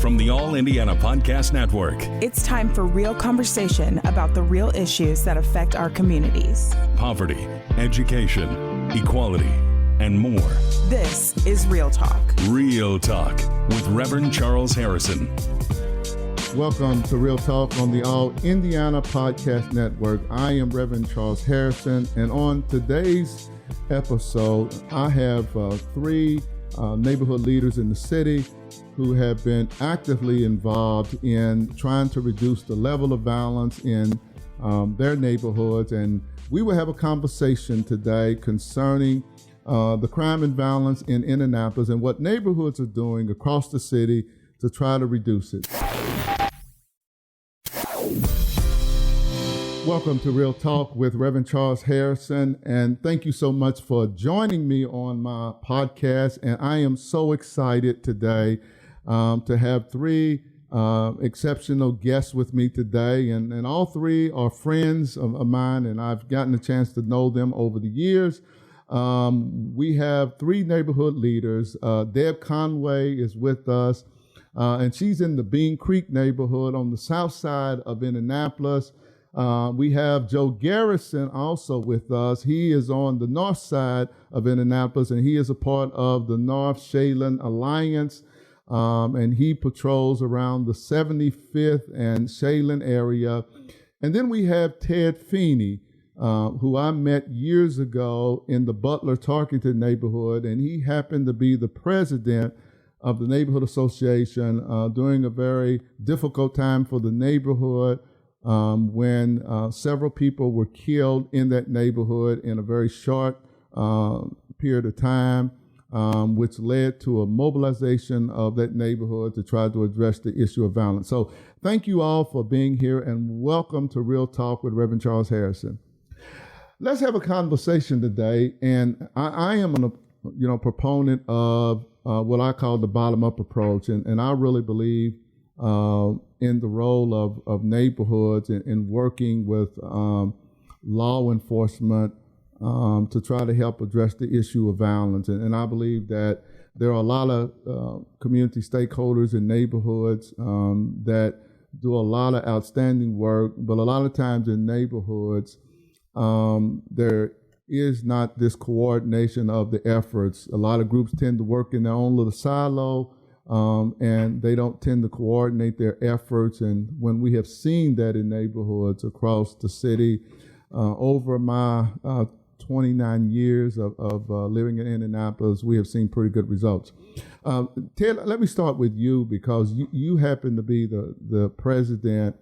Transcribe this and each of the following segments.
from the All Indiana Podcast Network. It's time for real conversation about the real issues that affect our communities. Poverty, education, equality, and more. This is Real Talk. Real Talk with Reverend Charles Harrison. Welcome to Real Talk on the All Indiana Podcast Network. I am Reverend Charles Harrison, and on today's episode, I have three neighborhood leaders in the city who have been actively involved in trying to reduce the level of violence in their neighborhoods. And we will have a conversation today concerning the crime and violence in Indianapolis and what neighborhoods are doing across the city to try to reduce it. Welcome to Real Talk with Reverend Charles Harrison, and thank you so much for joining me on my podcast. And I am so excited today to have three exceptional guests with me today, and all three are friends of mine, and I've gotten a chance to know them over the years. We have three neighborhood leaders. Debbie Conway is with us, and she's in the Bean Creek neighborhood on the south side of Indianapolis. We have Joe Garrison also with us. He is on the north side of Indianapolis, and he is a part of the North Shaylin Alliance, and he patrols around the 75th and Shaylin area. And then we have Ted Feeney, who I met years ago in the Butler-Tarkington neighborhood, and he happened to be the president of the neighborhood association during a very difficult time for the neighborhood. When several people were killed in that neighborhood in a very short period of time, which led to a mobilization of that neighborhood to try to address the issue of violence. So thank you all for being here, and welcome to Real Talk with Reverend Charles Harrison. Let's have a conversation today, and I am a proponent of what I call the bottom-up approach, and I really believe in the role of neighborhoods in working with law enforcement to try to help address the issue of violence. And I believe that there are a lot of community stakeholders in neighborhoods that do a lot of outstanding work, but a lot of times in neighborhoods, there is not this coordination of the efforts. A lot of groups tend to work in their own little silo, and they don't tend to coordinate their efforts. And when we have seen that in neighborhoods across the city, over my 29 years of living in Indianapolis, we have seen pretty good results. Ted, let me start with you, because you happen to be the president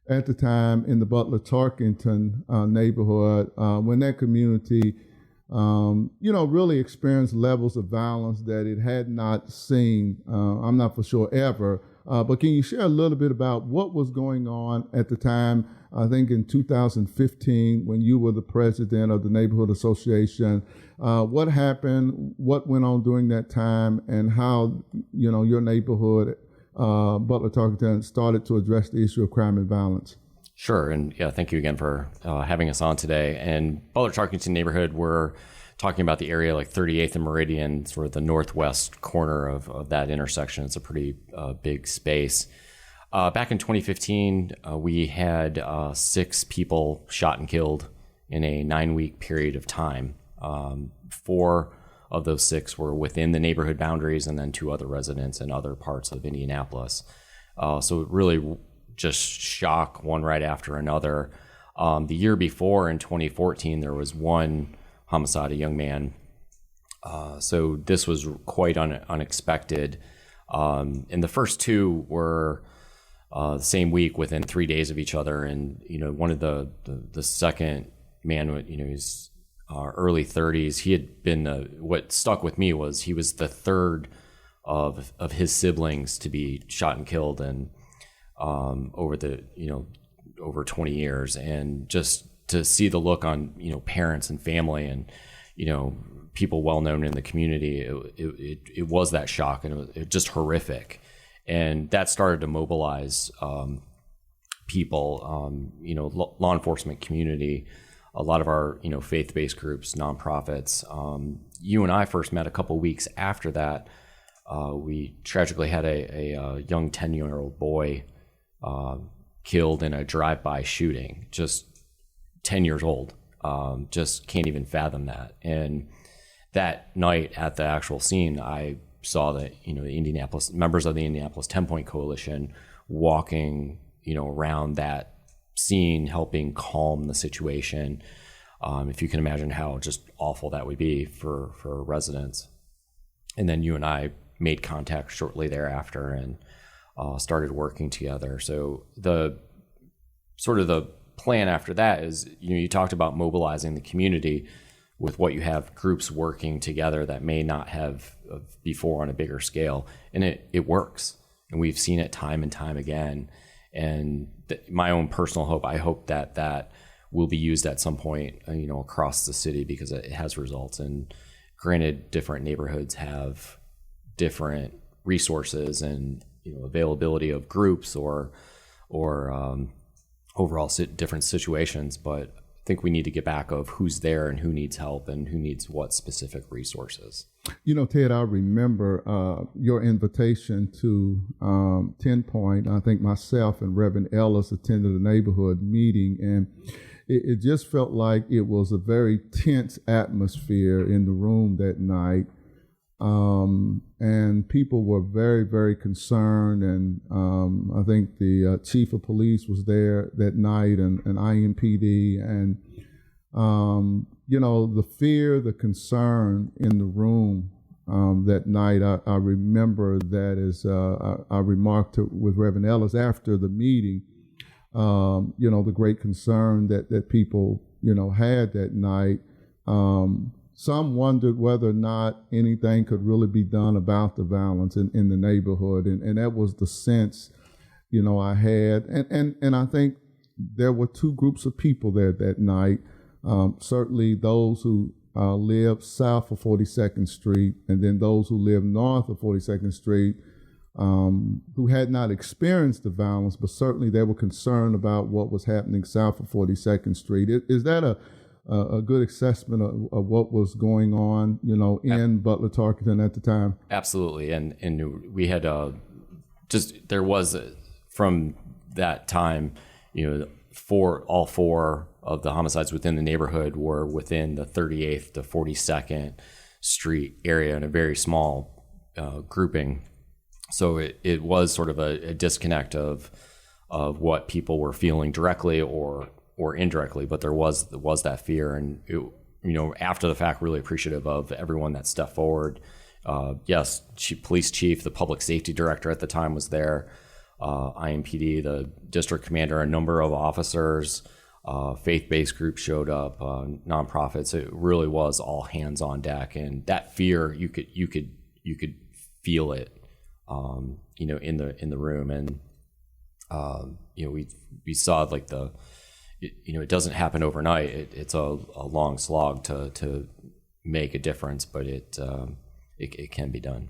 at the time in the Butler-Tarkington neighborhood, when that community really experienced levels of violence that it had not seen, I'm not for sure ever. But can you share a little bit about what was going on at the time, I think in 2015, when you were the president of the neighborhood association? What happened, what went on during that time, and how, your neighborhood, Butler-Tarkington, started to address the issue of crime and violence? Sure. And yeah, thank you again for having us on today. And Butler-Tarkington neighborhood, we're talking about the area like 38th and Meridian, sort of the northwest corner of that intersection. It's a pretty big space. Back in 2015, we had 6 people shot and killed in a 9-week period of time. 4 of those 6 were within the neighborhood boundaries, and then 2 other residents in other parts of Indianapolis. So it really just shock one right after another. The year before, in 2014, there was 1 homicide, a young man. So this was quite unexpected. And the first 2 were the same week, within 3 days of each other. And, one of the second man, he's early 30s. He had been, what stuck with me was he was the third of his siblings to be shot and killed, and over 20 years. And just to see the look on, parents and family and, people well known in the community, it was that shock, and it was just horrific. And that started to mobilize people, law enforcement community, a lot of our, faith-based groups, nonprofits. You and I first met a couple weeks after that we tragically had a young 10-year-old boy killed in a drive-by shooting, just 10 years old. Just can't even fathom that. And that night at the actual scene, I saw that, the members of the Indianapolis 10-Point Coalition walking, around that scene, helping calm the situation. If you can imagine how just awful that would be for residents. And then you and I made contact shortly thereafter and started working together. So the plan after that is, you talked about mobilizing the community with what you have, groups working together that may not have before on a bigger scale. And it works. And we've seen it time and time again. And my own personal hope, I hope that will be used at some point, across the city, because it has results. And granted, different neighborhoods have different resources and, availability of groups or overall different situations, but I think we need to get back of who's there and who needs help and who needs what specific resources. Ted, I remember your invitation to 10-Point. I think myself and Reverend Ellis attended a neighborhood meeting, and it just felt like it was a very tense atmosphere in the room that night. And people were very, very concerned. And I think the chief of police was there that night, and IMPD. And, the fear, the concern in the room that night, I remember that as I remarked with Reverend Ellis after the meeting, the great concern that people, had that night. Some wondered whether or not anything could really be done about the violence in the neighborhood. And that was the sense, I had. And I think there were two groups of people there that night. Certainly those who lived south of 42nd Street, and then those who lived north of 42nd Street, who had not experienced the violence, but certainly they were concerned about what was happening south of 42nd Street. Is that a good assessment of what was going on, in Butler Tarkington at the time? Absolutely. And we had there was from that time, all four of the homicides within the neighborhood were within the 38th to 42nd Street area in a very small grouping. So it was sort of a disconnect of what people were feeling directly or indirectly, but there was that fear. And after the fact, really appreciative of everyone that stepped forward. Yes, police chief, the public safety director at the time was there, IMPD, the district commander, a number of officers, faith-based groups showed up, nonprofits. It really was all hands on deck, and that fear you could feel it, in the room. And we saw like it doesn't happen overnight. It's a long slog to make a difference, but it can be done.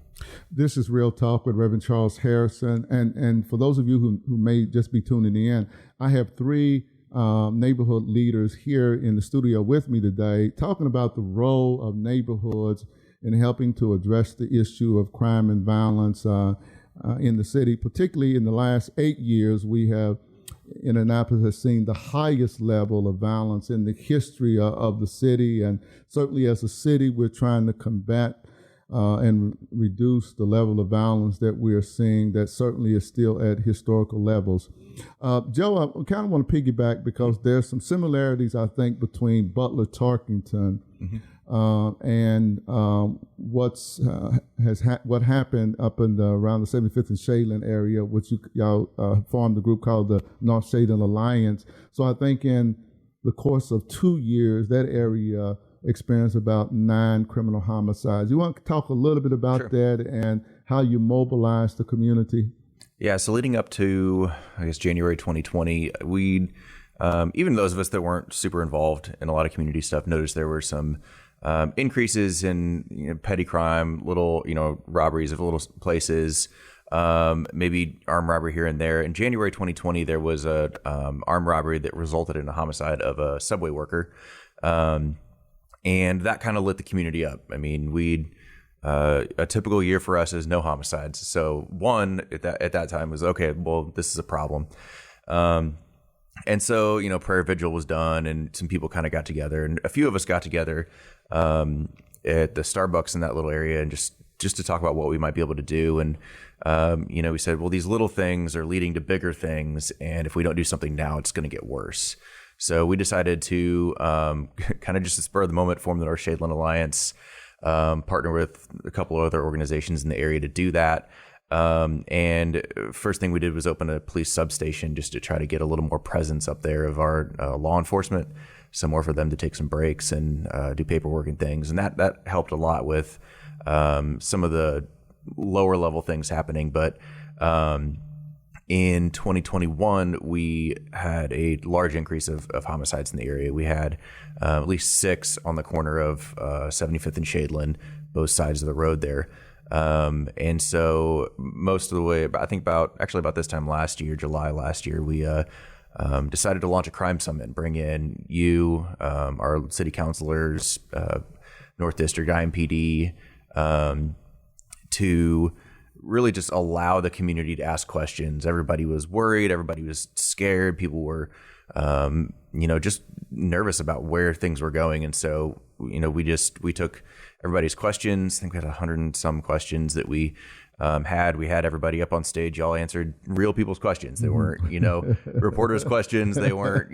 This is Real Talk with Reverend Charles Harrison. And for those of you who may just be tuning in, I have three neighborhood leaders here in the studio with me today talking about the role of neighborhoods in helping to address the issue of crime and violence in the city. Particularly in the last 8 years, we have Indianapolis has seen the highest level of violence in the history of the city, and certainly as a city, we're trying to combat and reduce the level of violence that we are seeing that certainly is still at historical levels. Joe, I kind of want to piggyback because there's some similarities, I think, between Butler Tarkington and what happened up in around the 75th and Shadeland area, which y'all formed a group called the North Shadeland Alliance. So I think in the course of 2 years, that area experienced about 9 criminal homicides. You want to talk a little bit about that and how you mobilized the community? Yeah, so leading up to, I guess, January 2020, we, even those of us that weren't super involved in a lot of community stuff, noticed there were some increases in petty crime, little, robberies of little places, maybe armed robbery here and there. In January 2020, there was a armed robbery that resulted in a homicide of a subway worker. And that kind of lit the community up. I mean, we'd a typical year for us is no homicides. So one at that time was, okay, well, this is a problem. And so, prayer vigil was done and some people kind of got together, and a few of us got together at the Starbucks in that little area and just to talk about what we might be able to do. And, we said, well, these little things are leading to bigger things. And if we don't do something now, it's going to get worse. So we decided to kind of just at the spur of the moment form the North Shadeland Alliance, partner with a couple of other organizations in the area to do that. And first thing we did was open a police substation just to try to get a little more presence up there of our law enforcement, somewhere for them to take some breaks and do paperwork and things. And that helped a lot with some of the lower level things happening. But in 2021, we had a large increase of homicides in the area. We had at least 6 on the corner of 75th and Shadeland, both sides of the road there. And so most of the way, I think about this time last year, July last year, we decided to launch a crime summit and bring in you, our city councilors, North District, IMPD, to really just allow the community to ask questions. Everybody was worried. Everybody was scared. People were, just nervous about where things were going. And so, we took everybody's questions. I think we had 100 and some questions that we had. We had everybody up on stage. Y'all answered real people's questions. They weren't, reporters' questions. They weren't,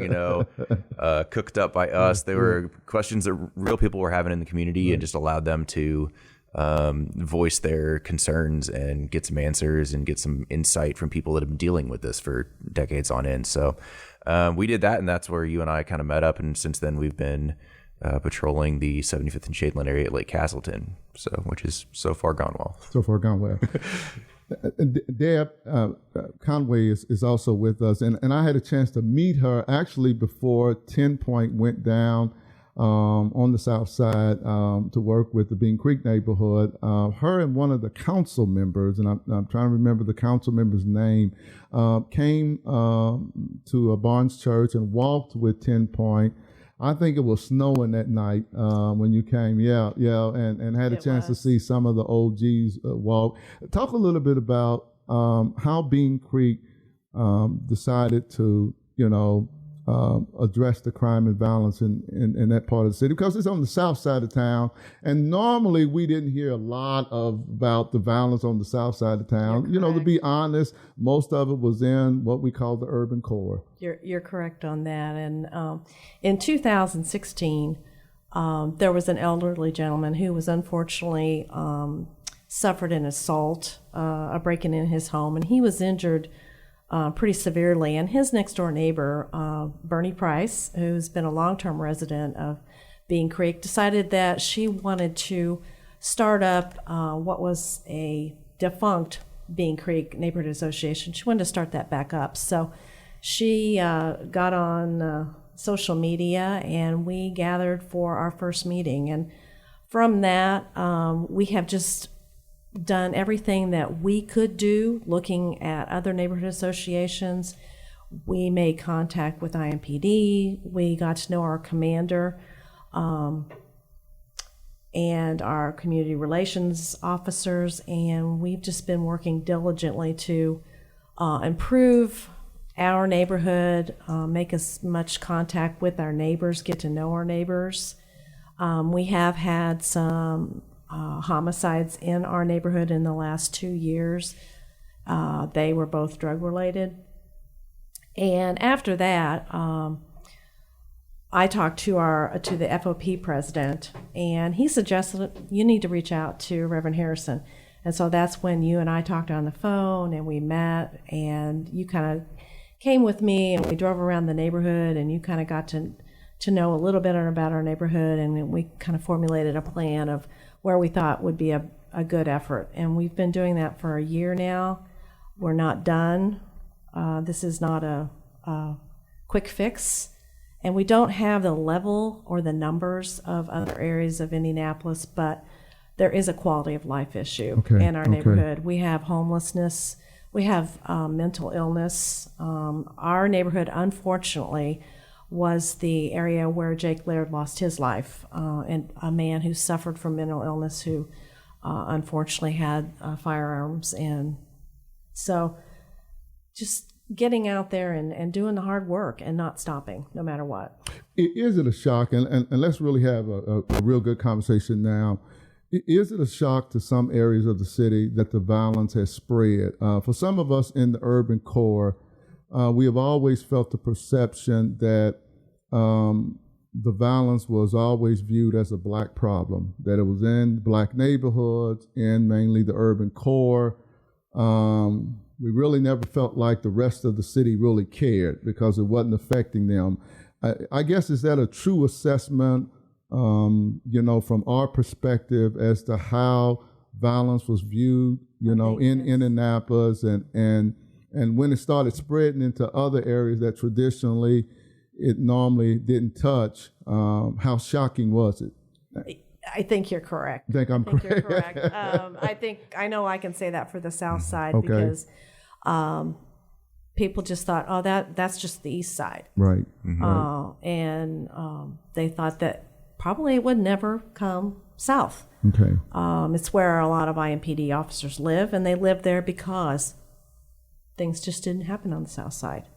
cooked up by us. They were questions that real people were having in the community, and just allowed them to voice their concerns and get some answers and get some insight from people that have been dealing with this for decades on end. So we did that, and that's where you and I kind of met up. And since then, we've been patrolling the 75th and Shadeland area at Lake Castleton, which is so far gone well. So far gone well. Deb Conway is also with us, and I had a chance to meet her actually before 10 Point went down on the south side to work with the Bean Creek neighborhood. Her and one of the council members, and I'm trying to remember the council member's name, came to a Barnes Church and walked with 10 Point. I think it was snowing that night when you came, and had a chance to see some of the OGs walk. Talk a little bit about how Bean Creek decided to, address the crime and violence in that part of the city, because it's on the south side of town. And normally we didn't hear a lot about the violence on the south side of town. To be honest, most of it was in what we call the urban core. You're correct on that. And in 2016, there was an elderly gentleman who was unfortunately suffered an assault, a break-in in his home, and he was injured pretty severely. And his next door neighbor, Bernie Price, who's been a long-term resident of Bean Creek, decided that she wanted to start up what was a defunct Bean Creek Neighborhood Association. She wanted to start that back up. So she got on social media, and we gathered for our first meeting. And from that, we have just done everything that we could do, looking at other neighborhood associations. We made contact with IMPD. We got to know our commander and our community relations officers, and we've just been working diligently to improve our neighborhood, make as much contact with our neighbors, get to know our neighbors. We have had some homicides in our neighborhood in the last 2 years. They were both drug related. And after that, I talked to the FOP president, and he suggested you need to reach out to Reverend Harrison. And so that's when you and I talked on the phone, and we met, and you kind of came with me, and we drove around the neighborhood, and you kind of got to know a little bit about our neighborhood, and then we kind of formulated a plan of where we thought would be a good effort. And we've been doing that for a year now. We're not done. This is not a quick fix. And we don't have the level or the numbers of other areas of Indianapolis, but there is a quality of life issue in our neighborhood. We have homelessness. We have mental illness. Our neighborhood, unfortunately, was the area where Jake Laird lost his life, and a man who suffered from mental illness, who unfortunately had firearms. And so just getting out there and doing the hard work and not stopping no matter what. Is it a shock, and let's really have a real good conversation now. Is it a shock to some areas of the city that the violence has spread? For some of us in the urban core, we have always felt the perception that the violence was always viewed as a black problem, that it was in black neighborhoods and mainly the urban core. We really never felt like the rest of the city really cared because it wasn't affecting them. I guess, is that a true assessment, from our perspective as to how violence was viewed, in Indianapolis and when it started spreading into other areas that traditionally it normally didn't touch, how shocking was it? I think you're correct. I think you're correct. I know I can say that for the South Side because people just thought, oh, that's just the East Side. Right. And they thought that probably it would never come south. Okay. It's where a lot of IMPD officers live, and they live there because things just didn't happen on the South Side.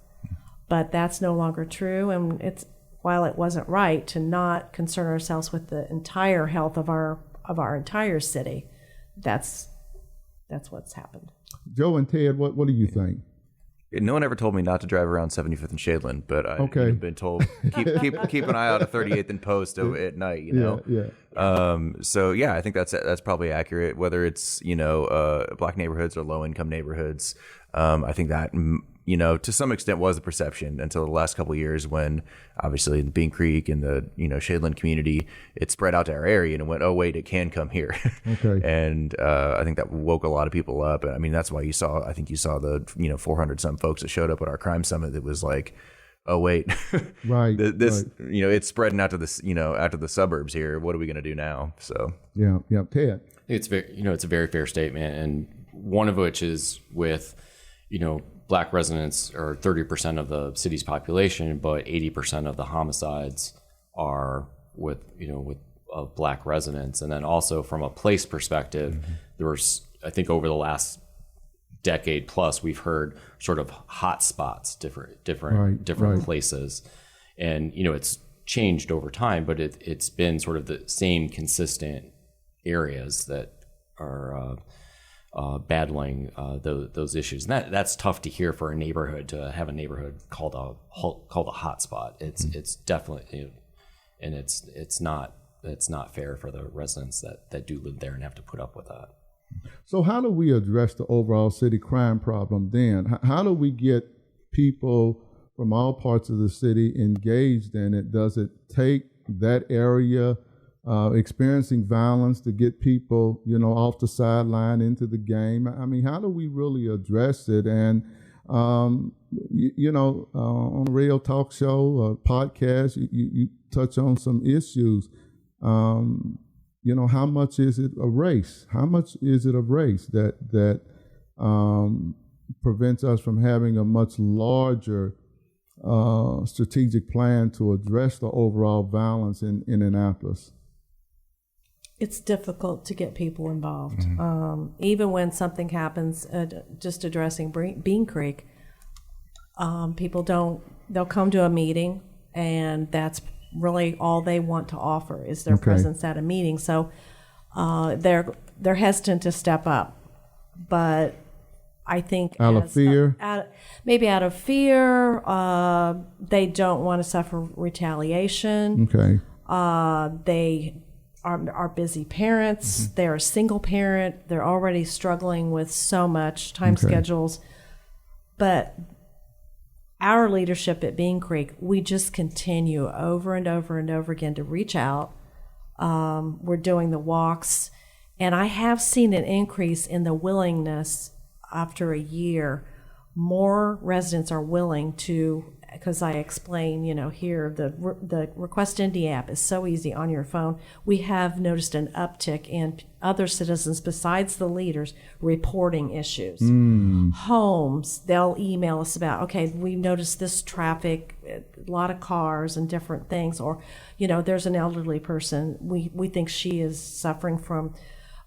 But that's no longer true, and while it wasn't right to not concern ourselves with the entire health of our entire city, that's what's happened. Joe and Ted, what do you think? No one ever told me not to drive around 75th and Shadeland, but I've been told keep an eye out at 38th and Post at night. So I think that's probably accurate. Whether it's black neighborhoods or low income neighborhoods, I think that to some extent was the perception until the last couple of years when obviously in Bean Creek and the Shadeland community, it spread out to our area and it went, oh wait, it can come here. Okay. And I think that woke a lot of people up. I mean, that's why you saw the 400 some folks that showed up at our crime summit that was like, oh wait, right, this right. It's spreading out to this out to the suburbs here. What are we going to do now? So yeah, Ted. It's it's a very fair statement, and one of which is with Black residents are 30% of the city's population, but 80% of the homicides are with Black residents. And then also from a place perspective, there was, I think over the last decade plus, we've heard sort of hot spots, different places. And, it's changed over time, but it's been sort of the same consistent areas that are battling those issues, and that's tough to hear for a neighborhood, to have a neighborhood called a hot spot. It's definitely, and it's not fair for the residents that do live there and have to put up with that. So how do we address the overall city crime problem then? How do we get people from all parts of the city engaged in it? Does it take that area experiencing violence to get people, off the sideline into the game? I mean, how do we really address it? And, on a radio talk show, podcast, you touch on some issues. How much is it a race? How much is it a race that prevents us from having a much larger strategic plan to address the overall violence in Indianapolis? It's difficult to get people involved. Even when something happens, just addressing Bean Creek, they'll come to a meeting and that's really all they want to offer is their presence at a meeting. So they're hesitant to step up. But I think out of fear, maybe out of fear, they don't want to suffer retaliation. Okay. They are busy parents. They're a single parent. They're already struggling with so much time schedules. But our leadership at Bean Creek, we just continue over and over and over again to reach out. We're doing the walks, and I have seen an increase in the willingness after a year. More residents are willing to, because I explain, here the Request Indy app is so easy on your phone. We have noticed an uptick in other citizens besides the leaders reporting issues. Homes, they'll email us about, okay, we noticed this traffic, a lot of cars and different things, or there's an elderly person. We think she is suffering from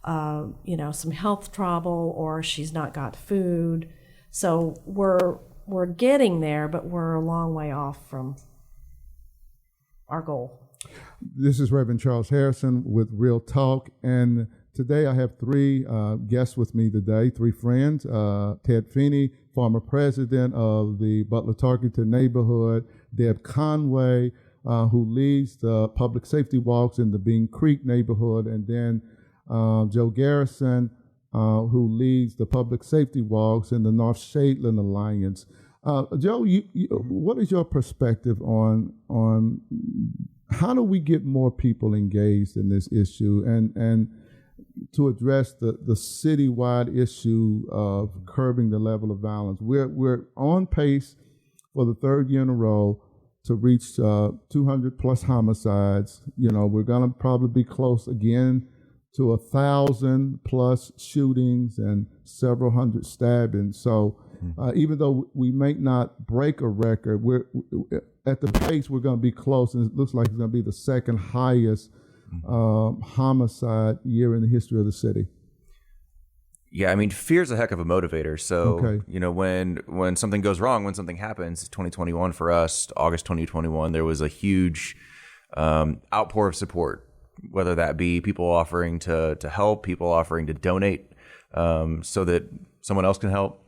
some health trouble, or she's not got food. So we're getting there, but we're a long way off from our goal. This is Reverend Charles Harrison with Real Talk, and today I have three guests with me today, three friends. Ted Feeney, former president of the Butler-Tarkington neighborhood. Debbie Conway, who leads the public safety walks in the Bean Creek neighborhood. And then Joe Garrison, who leads the public safety walks in the North Shadeland Alliance. Joe, what is your perspective on how do we get more people engaged in this issue and to address the citywide issue of curbing the level of violence? We're on pace for the third year in a row to reach 200 plus homicides. We're going to probably be close again to 1,000 plus shootings and several hundred stabbings. So even though we may not break a record, we're at the pace we're going to be close, and it looks like it's going to be the second highest homicide year in the history of the city. Yeah, I mean, fear's a heck of a motivator. So, Okay. when something goes wrong, when something happens, 2021 for us, August 2021, there was a huge outpour of support, whether that be people offering to help, people offering to donate so that someone else can help.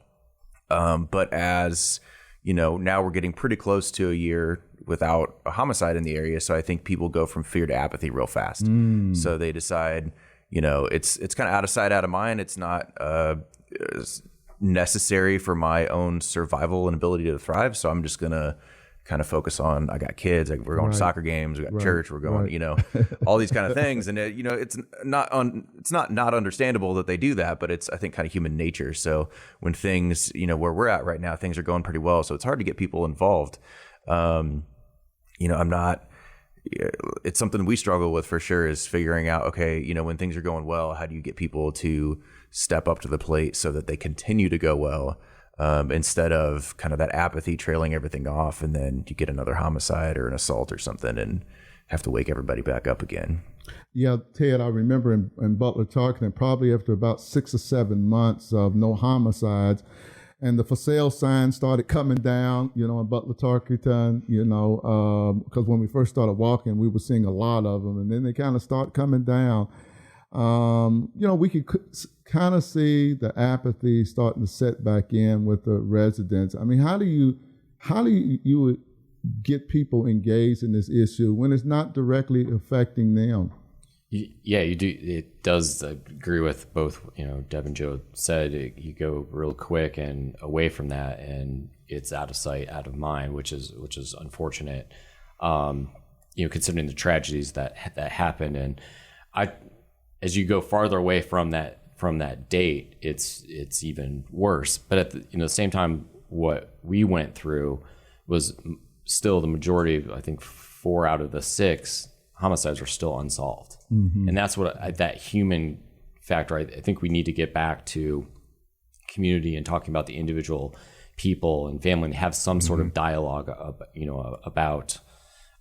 But as now we're getting pretty close to a year without a homicide in the area. So I think people go from fear to apathy real fast. So they decide, it's kind of out of sight, out of mind. It's not necessary for my own survival and ability to thrive. So I'm just going to kind of focus on, I got kids, we're going to soccer games, we got church, we're going, all these kind of things. And, it's not understandable that they do that, but it's, I think, kind of human nature. So when things, where we're at right now, things are going pretty well. So it's hard to get people involved. It's something we struggle with for sure, is figuring out, okay, when things are going well, how do you get people to step up to the plate so that they continue to go well? Instead of kind of that apathy trailing everything off, and then you get another homicide or an assault or something and have to wake everybody back up again. Yeah, Ted, I remember in Butler-Tarkington, probably after about 6 or 7 months of no homicides, and the for sale signs started coming down, in Butler-Tarkington, because when we first started walking, we were seeing a lot of them, and then they kind of start coming down. We could kind of see the apathy starting to set back in with the residents. I mean, how do you get people engaged in this issue when it's not directly affecting them? Yeah, you do. It does agree with both, Deb and Joe said. You go real quick and away from that, and it's out of sight, out of mind, which is unfortunate. Considering the tragedies that happened, and as you go farther away from that date, it's even worse. But at the same time, what we went through was still the majority. I think 4 out of the 6 homicides are still unsolved, and that's what that human factor. I think we need to get back to community and talking about the individual people and family, and have some sort of dialogue,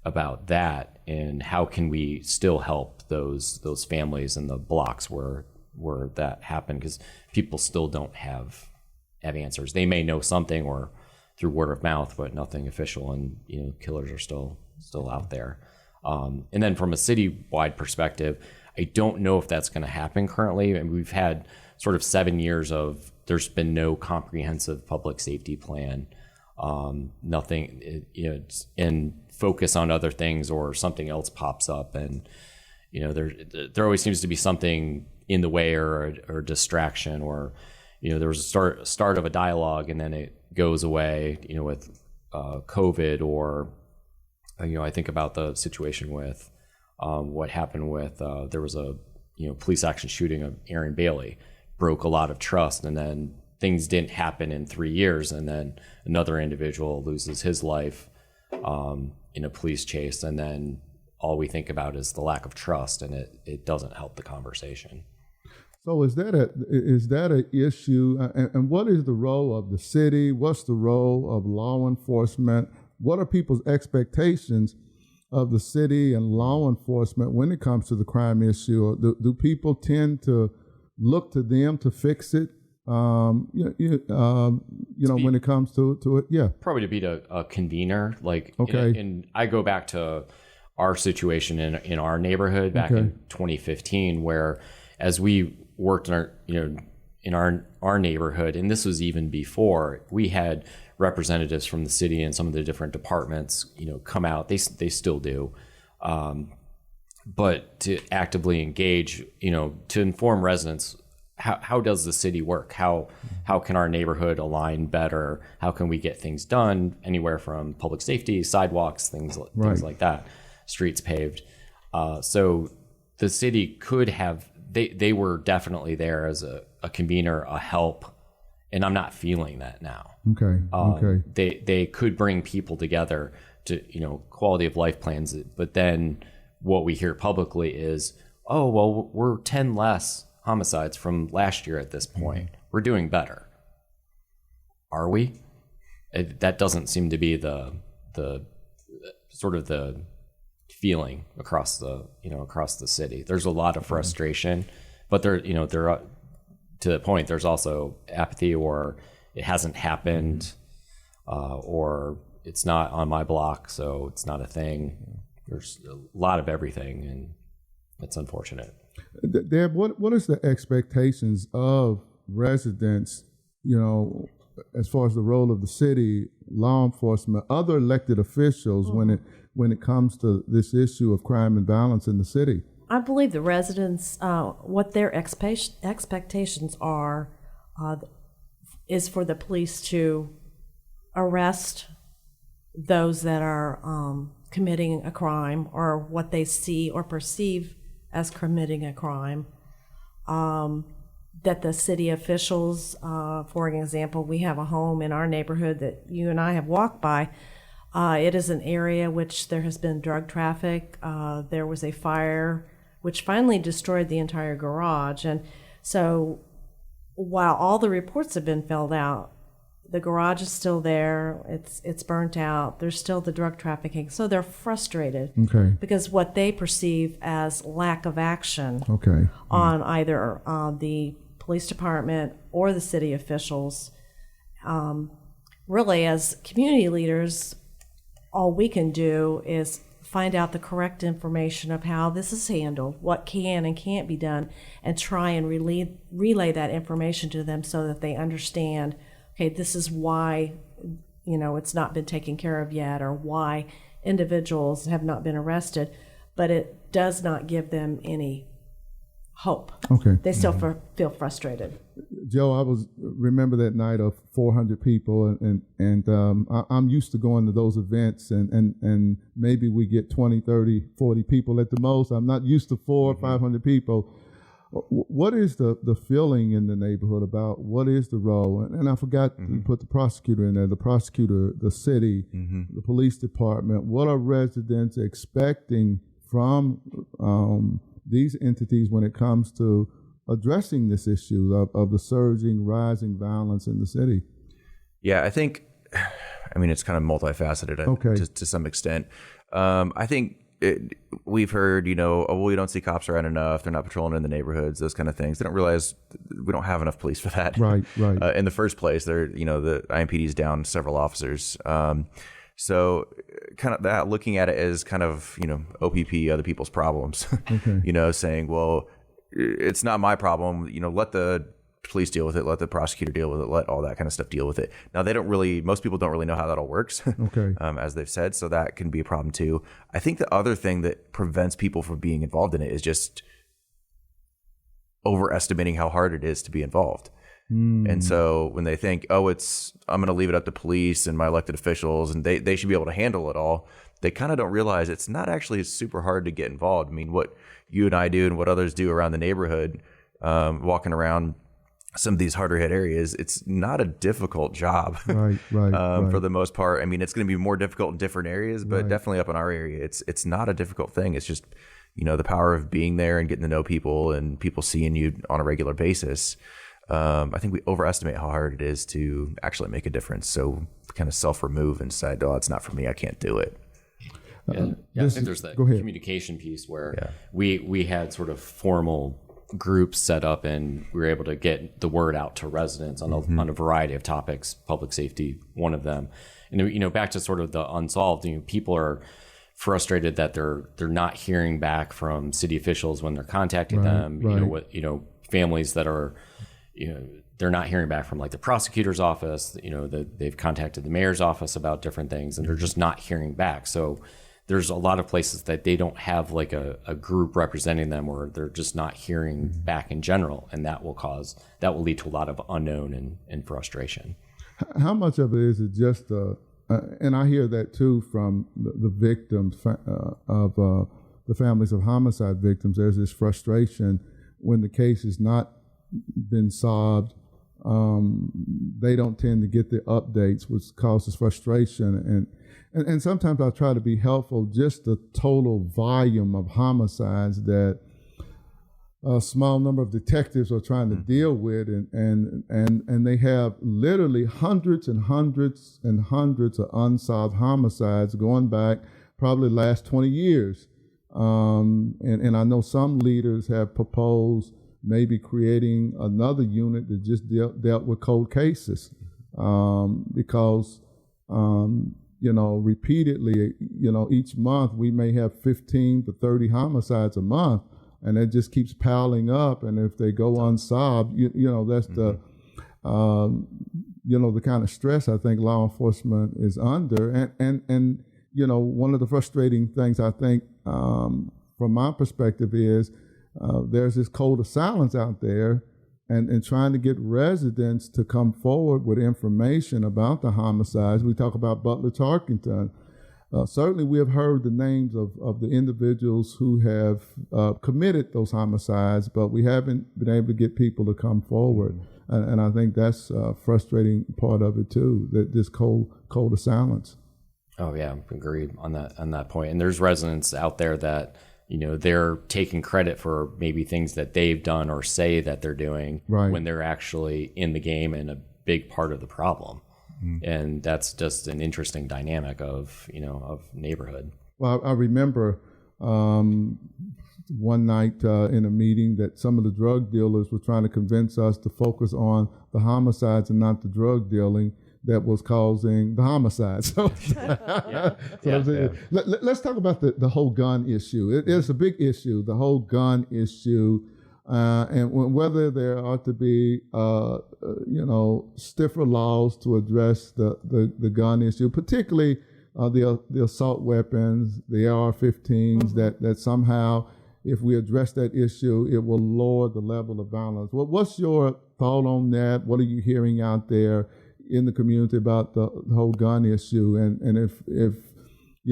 about that, and how can we still help those families in the blocks where that happened, because people still don't have answers. They may know something or through word of mouth, but nothing official, and killers are still out there. And then from a citywide perspective, I don't know if that's going to happen currently. And we've had sort of 7 years of there's been no comprehensive public safety plan, nothing, and focus on other things, or something else pops up, and there always seems to be something in the way, or a distraction, or there was a start of a dialogue and then it goes away, with COVID, or I think about the situation with what happened with there was a police action shooting of Aaron Bailey, broke a lot of trust, and then things didn't happen in 3 years, and then another individual loses his life in a police chase, and then all we think about is the lack of trust, and it doesn't help the conversation. So is that an issue? And what is the role of the city? What's the role of law enforcement? What are people's expectations of the city and law enforcement when it comes to the crime issue? Do people tend to look to them to fix it? When it comes to it, yeah. Probably to be a convener. Like, okay. And I go back to our situation in our neighborhood back in 2015, where as we worked in our neighborhood, and this was even before, we had representatives from the city and some of the different departments, come out. They still do, but to actively engage, to inform residents. How does the city work? How can our neighborhood align better? How can we get things done? Anywhere from public safety, sidewalks, things like that, streets paved. So the city could have. They were definitely there as a convener, a help, and I'm not feeling that now. Okay. They could bring people together to quality of life plans, but then what we hear publicly is, oh well, we're 10 less homicides from last year at this point. We're doing better. Are we? That doesn't seem to be the sort of the feeling across the city. There's a lot of frustration, but there to the point, there's also apathy, or it hasn't happened, or it's not on my block, so it's not a thing. There's a lot of everything, and it's unfortunate. Deb, what is the expectations of residents, as far as the role of the city, law enforcement, other elected officials when it comes to this issue of crime and violence in the city? I believe the residents, what their expectations are, is for the police to arrest those that are committing a crime, or what they see or perceive as committing a crime. That the city officials, for example, we have a home in our neighborhood that you and I have walked by. It is an area which there has been drug traffic. There was a fire which finally destroyed the entire garage. And so while all the reports have been filled out, the garage is still there. It's burnt out. There's still the drug trafficking. So they're frustrated because what they perceive as lack of action on either the police department or the city officials. Really, as community leaders, all we can do is find out the correct information of how this is handled, what can and can't be done, and try and relay that information to them so that they understand, okay, this is why it's not been taken care of yet, or why individuals have not been arrested, but it does not give them any hope. They still feel frustrated. Joe, I remember that night of 400 people, and I'm used to going to those events, and maybe we get 20, 30, 40 people at the most. I'm not used to 400 or 500 people. What is the feeling in the neighborhood about what is the role? And I forgot to put the prosecutor in there, the prosecutor, the city, the police department. What are residents expecting from these entities when it comes to addressing this issue of the surging, rising violence in the city? Yeah, I think, it's kind of multifaceted to some extent. I think we've heard, we don't see cops around enough. They're not patrolling in the neighborhoods, those kind of things. They don't realize we don't have enough police for that. Right. In the first place, the IMPD is down several officers. So kind of that, looking at it as kind of, OPP, other people's problems, saying, well, it's not my problem, let the police deal with it, let the prosecutor deal with it, let all that kind of stuff deal with it. Now, most people don't really know how that all works, as they've said, so that can be a problem too. I think the other thing that prevents people from being involved in it is just overestimating how hard it is to be involved. And so when they think, I'm going to leave it up to police and my elected officials, and they should be able to handle it all, they kind of don't realize it's not actually super hard to get involved. What you and I do and what others do around the neighborhood, walking around some of these harder hit areas, it's not a difficult job. Right. For the most part. It's going to be more difficult in different areas, but definitely up in our area, it's not a difficult thing. It's just, the power of being there and getting to know people and people seeing you on a regular basis. I think we overestimate how hard it is to actually make a difference. So kind of self-remove and decide, it's not for me, I can't do it. I think there's that communication piece where we had sort of formal groups set up, and we were able to get the word out to residents on on a variety of topics, public safety, one of them. And, back to sort of the unsolved, people are frustrated that they're not hearing back from city officials when they're contacting them, families that are, they're not hearing back from like the prosecutor's office, they've contacted the mayor's office about different things, and they're just not hearing back. So there's a lot of places that they don't have like a group representing them, or they're just not hearing back in general. And that will lead to a lot of unknown and frustration. How much of it is it just, and I hear that too from the victims of the families of homicide victims, there's this frustration when the case has not been solved. They don't tend to get the updates, which causes frustration. And sometimes I try to be helpful, just the total volume of homicides that a small number of detectives are trying to deal with, and they have literally hundreds and hundreds and hundreds of unsolved homicides going back probably the last 20 years. And I know some leaders have proposed maybe creating another unit that just dealt with cold cases, because repeatedly, each month we may have 15 to 30 homicides a month, and it just keeps piling up. And if they go unsolved, that's the the kind of stress I think law enforcement is under. And one of the frustrating things I think from my perspective is there's this code of silence out there, and trying to get residents to come forward with information about the homicides. We talk about Butler Tarkington. Certainly we have heard the names of the individuals who have committed those homicides, but we haven't been able to get people to come forward. And I think that's a frustrating part of it too, that this code of silence. Oh yeah, agreed on that point. And there's residents out there that, they're taking credit for maybe things that they've done or say that they're doing when they're actually in the game and a big part of the problem. And that's just an interesting dynamic of neighborhood. Well, I remember one night in a meeting that some of the drug dealers were trying to convince us to focus on the homicides and not the drug dealing that was causing the homicide. So, let's talk about the whole gun issue. It is a big issue, the whole gun issue, and whether there ought to be, stiffer laws to address the gun issue, particularly the assault weapons, the AR-15s, that somehow, if we address that issue, it will lower the level of violence. What's your thought on that? What are you hearing out there in the community about the whole gun issue? And if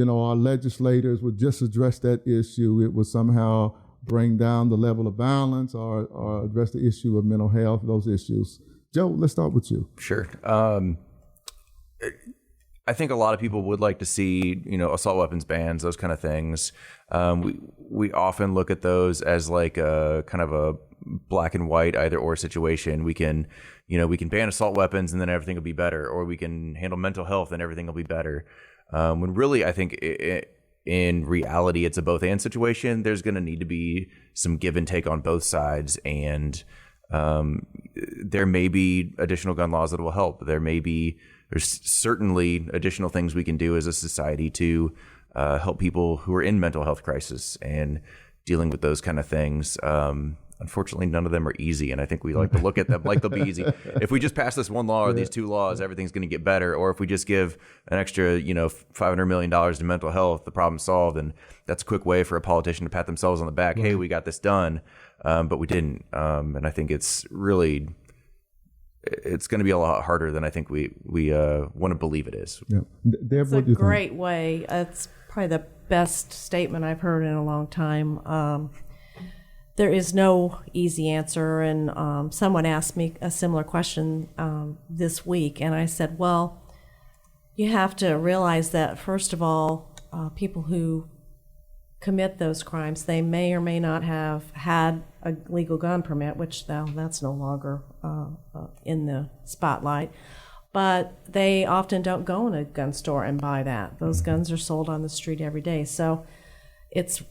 our legislators would just address that issue, it would somehow bring down the level of violence or address the issue of mental health, those issues. Joe, let's start with you. Sure. I think a lot of people would like to see, assault weapons bans, those kind of things. We often look at those as like a kind of a black and white either or situation. We can ban assault weapons and then everything will be better, or we can handle mental health and everything will be better. When really, I think in reality, it's a both and situation. There's going to need to be some give and take on both sides, and there may be additional gun laws that will help. There's certainly additional things we can do as a society to help people who are in mental health crisis and dealing with those kind of things. Unfortunately, none of them are easy, and I think we like to look at them like they'll be easy. If we just pass this one law or these two laws, everything's going to get better. Or if we just give an extra, $500 million to mental health, the problem's solved. And that's a quick way for a politician to pat themselves on the back. Hey, we got this done, but we didn't. And I think it's going to be a lot harder than I think we want to believe it is. Yeah. Deb, it's a great way. It's probably the best statement I've heard in a long time. There is no easy answer, and someone asked me a similar question this week, and I said, well, you have to realize that, first of all, people who commit those crimes, they may or may not have had a legal gun permit, which now that's no longer in the spotlight. but they often don't go in a gun store and buy that. Those guns are sold on the street every day. So it's,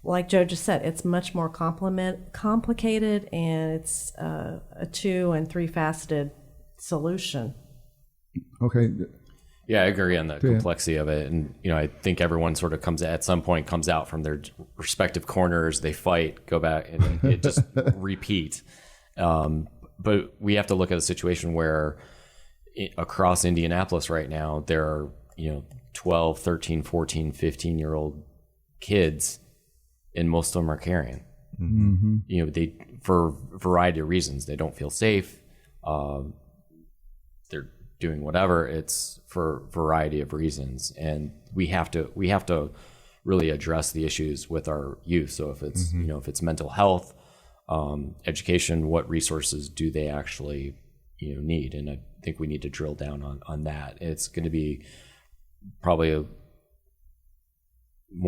like Joe just said, it's much more complicated, and it's a 2 and 3 faceted solution. Okay. Yeah, I agree on the complexity of it. And, I think everyone sort of comes out from their respective corners. They fight, go back, and it just repeat. But we have to look at a situation where across Indianapolis right now, there are, 12, 13, 14, 15-year-old kids, and most of them are carrying. Mm-hmm. They, for a variety of reasons, they don't feel safe. They're doing whatever. It's for a variety of reasons, and we have to really address the issues with our youth. So if it's if it's mental health, education, what resources do they actually need? And I think we need to drill down on that. It's going to be probably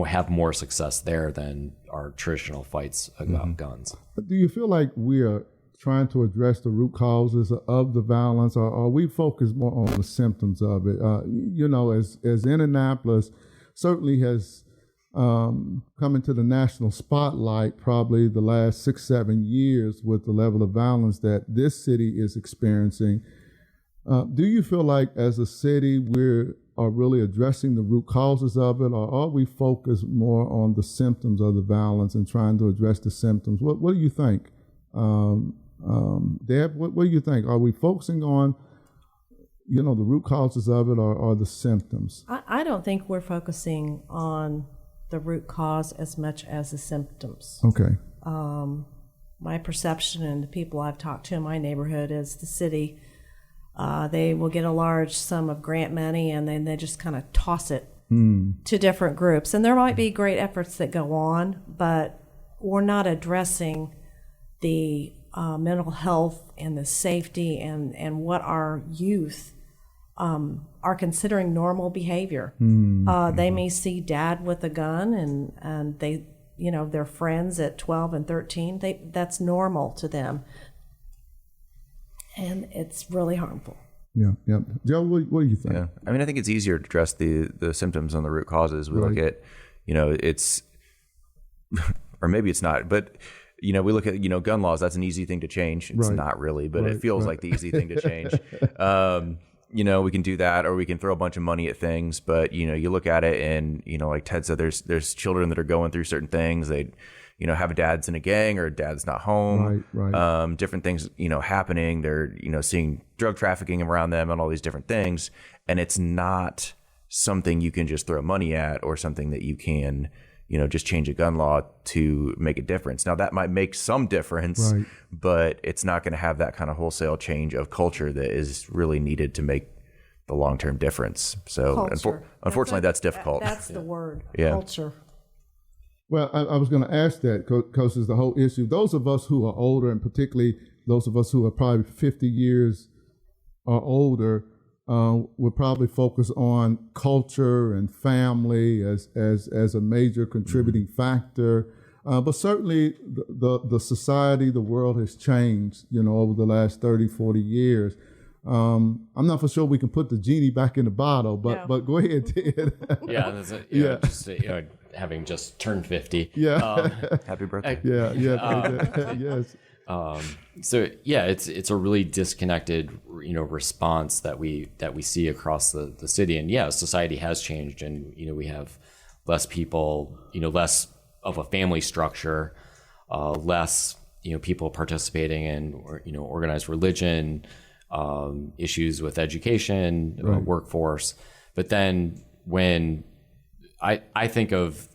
have more success there than our traditional fights about guns. Do you feel like we are trying to address the root causes of the violence, or are we focused more on the symptoms of it? As Indianapolis certainly has come into the national spotlight probably the last 6-7 years with the level of violence that this city is experiencing. Do you feel like as a city we are really addressing the root causes of it, or are we focused more on the symptoms of the violence and trying to address the symptoms? What do you think? Deb, what do you think? Are we focusing on, the root causes of it, or the symptoms? I don't think we're focusing on the root cause as much as the symptoms. Okay. My perception and the people I've talked to in my neighborhood is the city, they will get a large sum of grant money and then they just kind of toss it to different groups. And there might be great efforts that go on, but we're not addressing the mental health and the safety and what our youth are considering normal behavior. They may see dad with a gun and they, their friends at 12 and 13, that's normal to them. And it's really harmful. Yeah. Joe, what do you think? Yeah. I mean, I think it's easier to address the symptoms and the root causes. We look at, it's, or maybe it's not, but we look at, gun laws. That's an easy thing to change. It's not really, but it feels like the easy thing to change. We can do that, or we can throw a bunch of money at things. But, you look at it and, like Ted said, there's children that are going through certain things. They, have a dad's in a gang or dad's not home. Right. Different things, happening. They're, seeing drug trafficking around them and all these different things. And it's not something you can just throw money at, or something that you can, just change a gun law to make a difference. Now that might make some difference, but it's not going to have that kind of wholesale change of culture that is really needed to make the long-term difference. So unfortunately, that's difficult. That's the word, Yeah. Culture. Well, I was going to ask that because it's the whole issue. Those of us who are older, and particularly those of us who are probably 50 years or older, will probably focus on culture and family as a major contributing factor. But certainly the society, the world has changed, over the last 30, 40 years. I'm not for sure we can put the genie back in the bottle, but go ahead, Ted. Just having just turned 50. Happy birthday. Yes. So it's a really disconnected, response that we see across the city. And society has changed, and we have less people, less of a family structure, less people participating in organized religion, issues with education, workforce. But then when I think of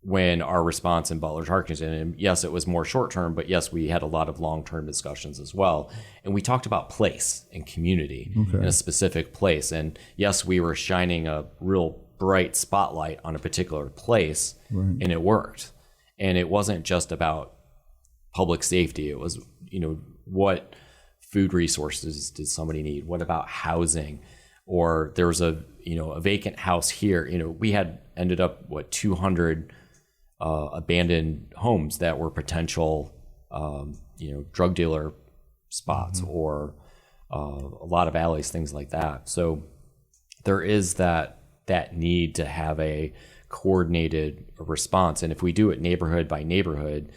when our response in Butler Tarkington, and yes, it was more short term, but yes, we had a lot of long term discussions as well. And we talked about place and community in a specific place. And yes, we were shining a real bright spotlight on a particular place, and it worked. And it wasn't just about public safety. It was, what food resources did somebody need? What about housing? Or there was a vacant house here. We had ended up 200 abandoned homes that were potential, drug dealer spots or a lot of alleys, things like that. So there is that need to have a coordinated response. And if we do it neighborhood by neighborhood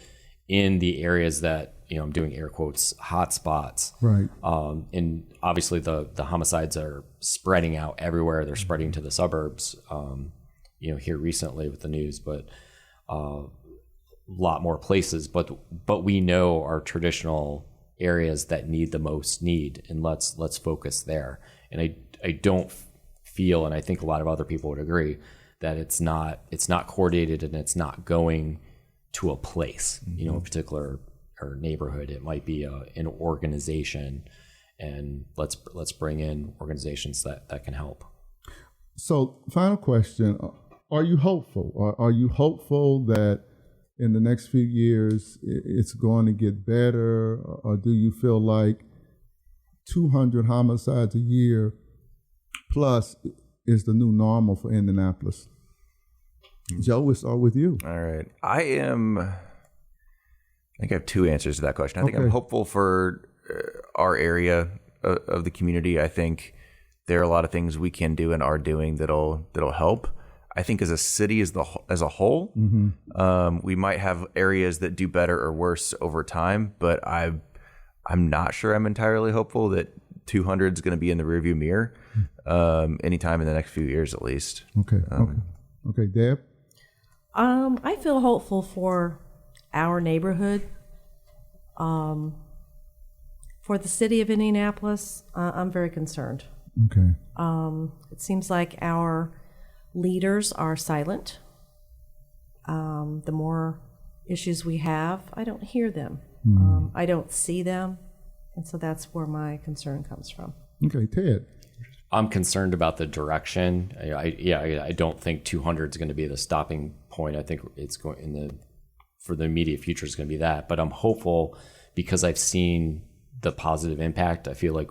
in the areas that, I'm doing air quotes, hot spots. Right. And obviously the homicides are spreading out everywhere. They're spreading to the suburbs, here recently with the news, but a lot more places. But we know our traditional areas that need the most need, and let's focus there. And I don't feel, and I think a lot of other people would agree, that it's not coordinated and it's not going to a place, a particular or neighborhood. It might be an organization, and let's bring in organizations that can help. So, final question: are you hopeful? Are you hopeful that in the next few years it's going to get better, or do you feel like 200 homicides a year plus is the new normal for Indianapolis? Joe, we'll start with you. All right. I think I have two answers to that question. I think I'm hopeful for our area of the community. I think there are a lot of things we can do and are doing that'll help. I think as a city as a whole, we might have areas that do better or worse over time, but I'm not sure I'm entirely hopeful that 200 is going to be in the rearview mirror anytime in the next few years, at least. Okay, Deb? I feel hopeful for our neighborhood. For the city of Indianapolis, I'm very concerned. Okay. It seems like our leaders are silent. The more issues we have, I don't hear them. I don't see them. And so that's where my concern comes from. Okay, Ted. I'm concerned about the direction. I don't think 200 is going to be the stopping point. I think it's going for the immediate future is going to be that. But I'm hopeful because I've seen the positive impact. I feel like,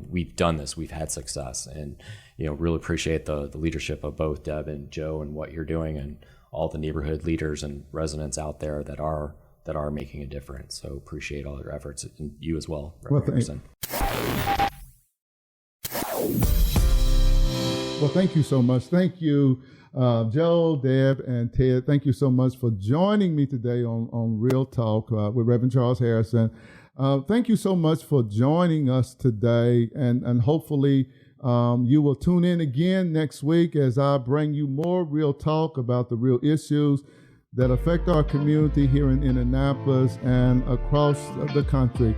we've done this, we've had success, and, really appreciate the leadership of both Deb and Joe and what you're doing, and all the neighborhood leaders and residents out there that are making a difference. So appreciate all your efforts, and you as well, Garrison. Well, thank you so much. Thank you, Joe, Deb, and Ted. Thank you so much for joining me today on Real Talk with Reverend Charles Harrison. Thank you so much for joining us today, and hopefully you will tune in again next week as I bring you more real talk about the real issues that affect our community here in Indianapolis and across the country.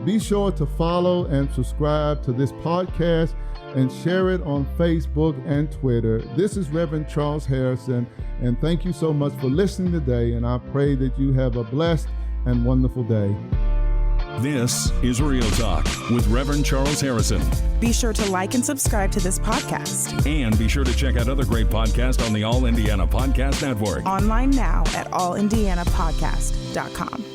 Be sure to follow and subscribe to this podcast and share it on Facebook and Twitter. This is Reverend Charles Harrison, and thank you so much for listening today, and I pray that you have a blessed and wonderful day. This is Real Talk with Reverend Charles Harrison. Be sure to like and subscribe to this podcast. And be sure to check out other great podcasts on the All Indiana Podcast Network. Online now at allindianapodcast.com.